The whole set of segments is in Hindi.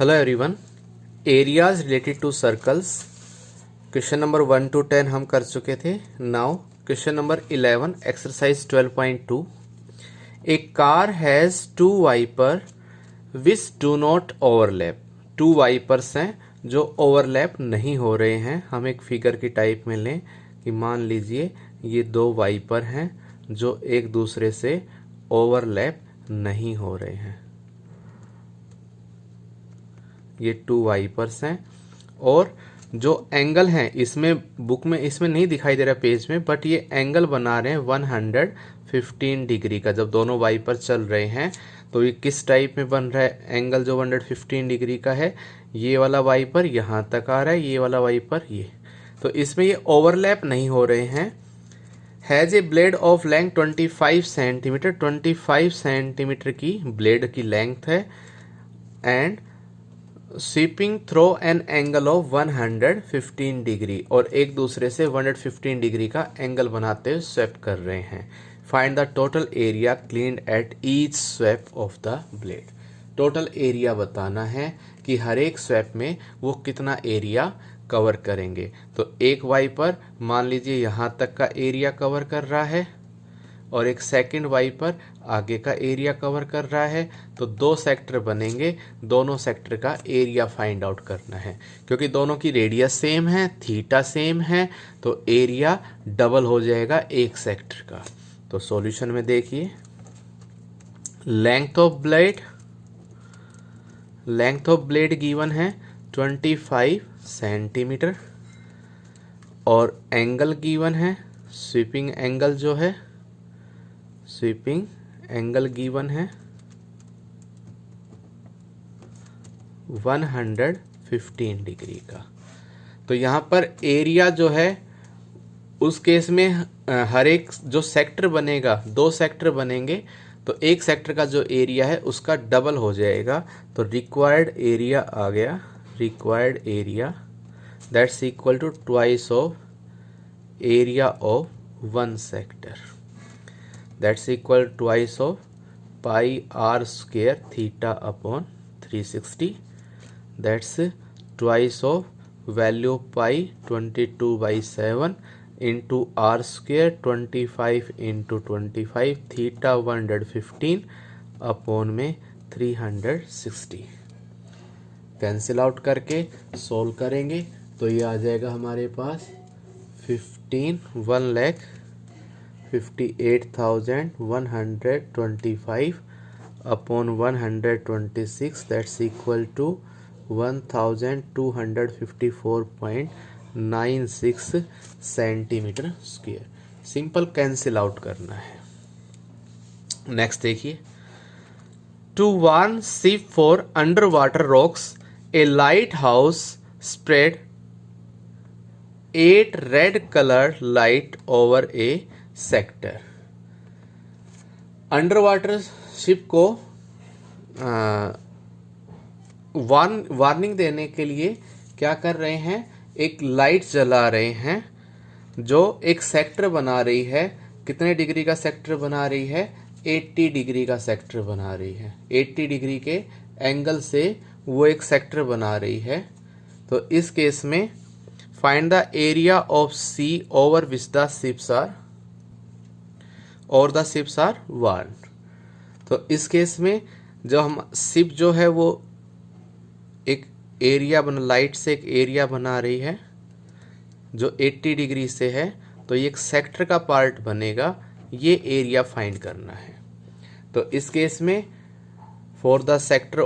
Hello everyone. Areas related to circles question number 1 to 10 हम कर चुके थे। Now question number 11 exercise 12.2। A car has two wiper which do not overlap. Two wipers हैं जो ओवरलैप नहीं हो रहे हैं। हम एक फिगर की टाइप में लें कि मान लीजिए ये दो वाइपर हैं जो एक दूसरे से ओवरलैप नहीं हो रहे हैं। ये टू वाइपर्स हैं और जो एंगल हैं इसमें बुक में इसमें नहीं दिखाई दे रहा पेज में, बट ये एंगल बना रहे हैं 115 डिग्री का। जब दोनों वाइपर चल रहे हैं तो ये किस टाइप में बन रहा है एंगल जो 115 डिग्री का है। ये वाला वाइपर यहाँ तक आ रहा है, ये वाला वाइपर ये, तो इसमें ये ओवरलैप नहीं हो रहे हैं। Has a blade of length 25 centimetre, 25 centimetre की ब्लेड की लेंथ है and sweeping through an angle of 115 degree, और एक दूसरे से 115 डिग्री का एंगल बनाते हुए स्वेप कर रहे हैं। Find the total area cleaned at each sweep of the blade. Total area बताना है कि हर एक स्वेप में वो कितना एरिया कवर करेंगे। तो एक वाइपर मान लीजिए यहाँ तक का एरिया कवर कर रहा है और एक सेकंड वाइपर आगे का एरिया कवर कर रहा है, तो दो सेक्टर बनेंगे। दोनों सेक्टर का एरिया फाइंड आउट करना है। क्योंकि दोनों की रेडियस सेम है, थीटा सेम है, तो एरिया डबल हो जाएगा एक सेक्टर का। तो सॉल्यूशन में देखिए, लेंथ ऑफ ब्लेड गिवन है 25 सेंटीमीटर और एंगल गिवन है, स्वीपिंग एंगल जो है, स्वीपिंग एंगल गिवन है 115 डिग्री का। तो यहाँ पर एरिया जो है उस केस में हर एक जो सेक्टर बनेगा, दो सेक्टर बनेंगे, तो एक सेक्टर का जो एरिया है उसका डबल हो जाएगा। तो रिक्वायर्ड एरिया आ गया, required area that's equal to twice of area of one sector, that's equal twice of pi r square theta upon 360, that's twice of value pi 22/7 into r square 25 into 25 theta 115 upon में 360। कैंसिल आउट करके सोल्व करेंगे तो ये आ जाएगा हमारे पास 1,58,125 upon 126, that's equal to 1,254.96 centimetre square. Simple cancel out करना है। नेक्स्ट देखिए, to warn ship for under water rocks a lighthouse spread 8 red colour light over a sector. Under water ship को वार्निंग देने के लिए क्या कर रहे हैं, एक लाइट जला रहे हैं जो एक सेक्टर बना रही है। कितने डिग्री का सेक्टर बना रही है? 80 डिग्री का सेक्टर बना रही है। 80 डिग्री के एंगल से वो एक सेक्टर बना रही है। तो इस केस में find the area of sea over which the ships are warned. तो इस केस में जो हम शिप जो है वो एक एरिया लाइट से एक एरिया बना रही है जो 80 डिग्री से है, तो ये एक सेक्टर का पार्ट बनेगा। ये एरिया फाइंड करना है। तो इस केस में for the sector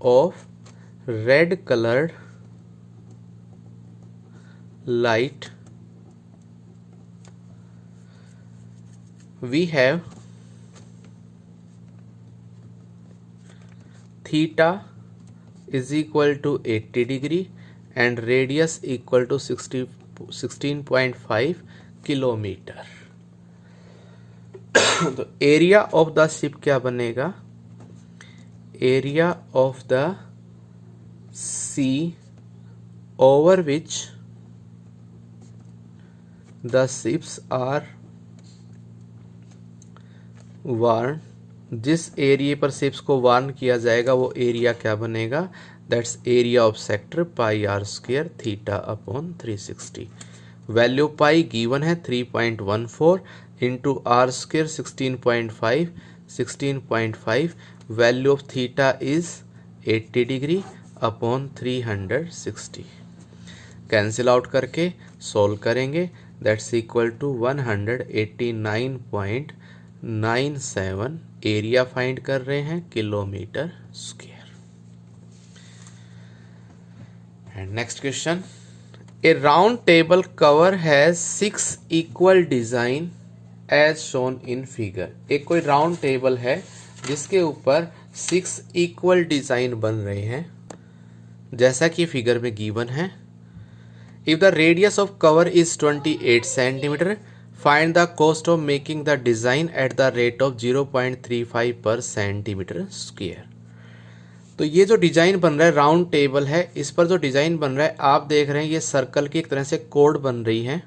of red colored light we have theta is equal to 80 degree and radius equal to 16.5 kilometre. तो एरिया ऑफ द शिप क्या बनेगा? Area of the sea over which the ships are warned जिस एरिया पर शिप्स को वार्न किया जाएगा वो एरिया क्या बनेगा, that's area of sector pi r square theta upon 360। Value pi given है 3.14 into r square 16.5, value of theta is 80 degree upon 360। Cancel out करके सोल्व करेंगे, that's equal to 189.97। Area find कर रहे हैं kilometre square. And next question, a round table cover has 6 equal design as shown in figure. एक कोई राउंड टेबल है जिसके ऊपर 6 इक्वल डिजाइन बन रहे हैं जैसा कि फिगर में गिवन है। If the radius of cover is 28 cm, find the cost of making the design at the rate of 0.35 per centimeter square। तो ये जो डिजाइन बन रहा है राउंड टेबल है, इस पर जो डिजाइन बन रहा है आप देख रहे हैं ये सर्कल की एक तरह से कोड बन रही है।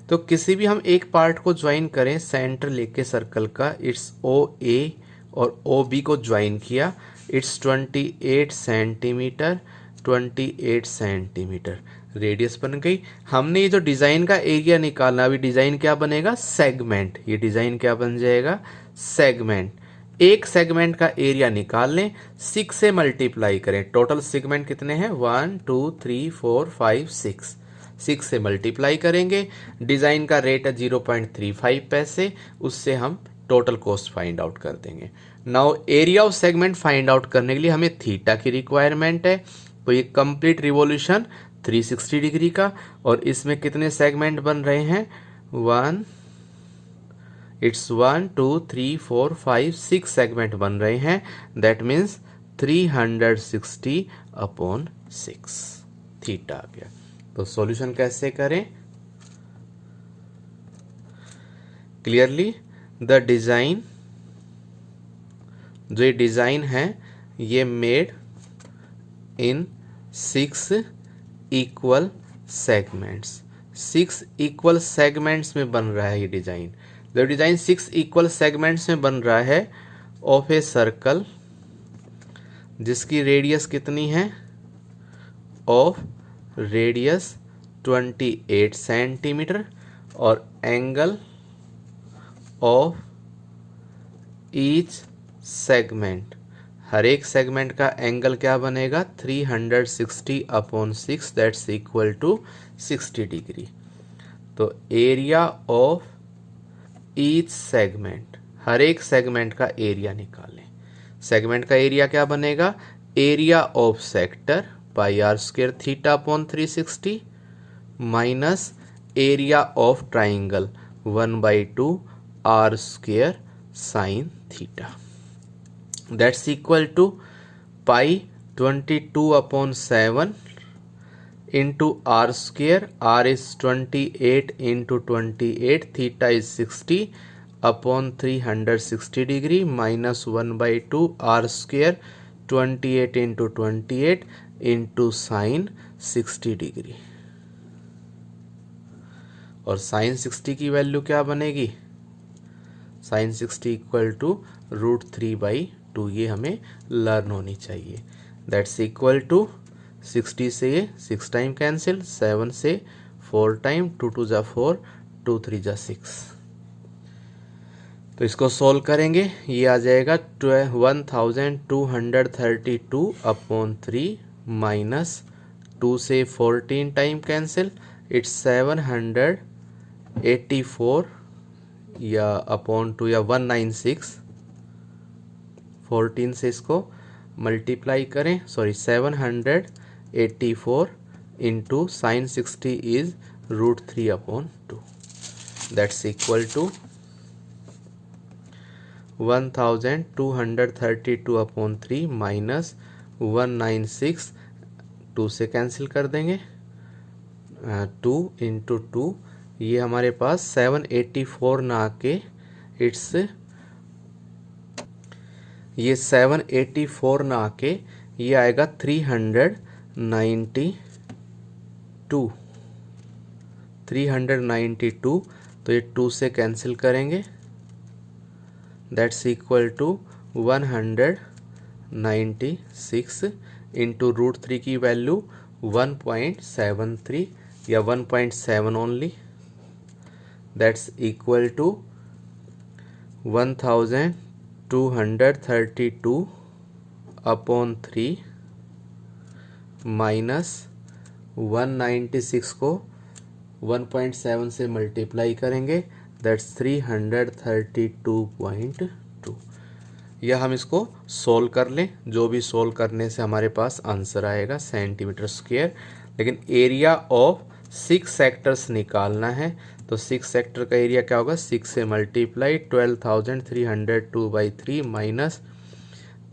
तो किसी भी हम एक पार्ट को ज्वाइन करें सेंटर लेके सर्कल का, इट्स ओ ए और ओ बी को ज्वाइन किया, इट्स 28 सेंटीमीटर, 28 सेंटीमीटर रेडियस बन गई। हमने ये जो डिजाइन का एरिया निकालना, अभी डिजाइन क्या बनेगा, सेगमेंट। ये डिजाइन क्या बन जाएगा, सेगमेंट। एक सेगमेंट का एरिया निकाल लें, 6 से मल्टीप्लाई करें। टोटल सेगमेंट कितने हैं, 1 2 3 4 5 6। 6 से मल्टीप्लाई करेंगे, डिजाइन का रेट है 0.35 पैसे, उससे हम टोटल कॉस्ट फाइंड आउट कर देंगे। Now area of segment find out करने के लिए हमें थीटा की रिक्वायरमेंट है। तो ये कंप्लीट रिवॉल्यूशन 360 डिग्री का, और इसमें कितने सेगमेंट बन रहे हैं, 1 2 3 4 5 6 सेगमेंट बन रहे हैं। दैट मीन्स 360 अपॉन 6 थीटा आ गया। तो सॉल्यूशन कैसे करें, क्लियरली द डिजाइन, जो ये डिजाइन है ये made in 6 equal segments. 6 equal segments में बन रहा है ये डिजाइन। जब डिजाइन 6 इक्वल सेगमेंट्स में बन रहा है ऑफ ए सर्कल जिसकी रेडियस कितनी है, ऑफ रेडियस 28 सेंटीमीटर, और एंगल ऑफ ईच सेगमेंट, हर एक सेगमेंट का एंगल क्या बनेगा, 360 upon 6, that's equal to 60 degree. तो एरिया ऑफ ईच सेगमेंट, हर एक सेगमेंट का एरिया निकालें। सेगमेंट का एरिया क्या बनेगा, area of sector pi r square theta upon 360 minus area of triangle 1/2 r square sine theta, that's equal to pi 22 upon 7 into r square, r is 28 into 28, theta is 60 upon 360 degree minus 1/2 r square 28 into 28 into sin 60 degree. और sin 60 की वैल्यू क्या बनेगी, sin 60 इक्वल टू √3/2। ये हमें लर्न होनी चाहिए। दैट्स इक्वल टू 60 से ये 6 टाइम कैंसिल, 7 से 4 टाइम, 2 2 जा 4, 2 3 जा 6। तो इसको सोल्व करेंगे, ये आ जाएगा 1232 अपॉन 3 माइनस 2 से 14 टाइम कैंसिल, इट्स 784 या अपॉन 2 या 196। 14 से इसको मल्टीप्लाई करें, sorry 784 into sine 60 is √3/2, that's equal to 1232 upon 3 minus 196, 2 से कैंसिल कर देंगे, 2 इंटू 2, ये हमारे पास 784 ना आके इट्स, ये 784 ना आके ये आएगा 392। तो ये 2 से कैंसिल करेंगे, दैट्स इक्वल टू 196 इंटू √3 की वैल्यू 1.73 या 1.7 only, that's equal to 1232 upon 3 minus 196 को 1.7 से मल्टीप्लाई करेंगे, दैट्स 332.2। यह हम इसको सोल्व कर लें, जो भी सोल्व करने से हमारे पास आंसर आएगा सेंटीमीटर स्क्वायर। लेकिन एरिया ऑफ 6 सेक्टर्स निकालना है, तो 6 सेक्टर का एरिया क्या होगा, 6 से मल्टीप्लाई 12,302/3 माइनस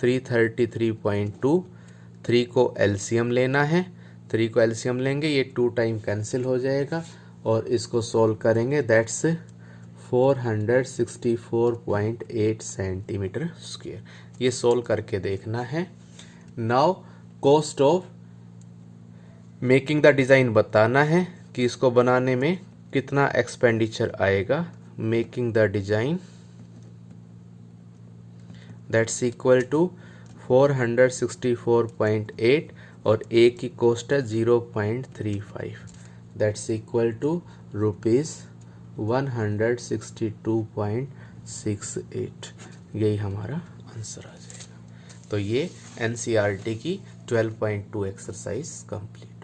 333.2। 3 को एलसीएम लेना है, 3 को एलसीएम लेंगे, ये 2 टाइम कैंसिल हो जाएगा और इसको सोल्व करेंगे, दैट्स 464.8 सेंटीमीटर स्क्वायर। ये सोल्व करके देखना है। Now cost of making the design बताना है कि इसको बनाने में कितना एक्सपेंडिचर आएगा। Making the design that's equal to 464.8 और ए की कॉस्ट है 0.35, दैट्स इक्वल टू ₹162.68। यही हमारा आंसर आ जाएगा। तो ये एनसीईआरटी की 12.2 एक्सरसाइज कंप्लीट।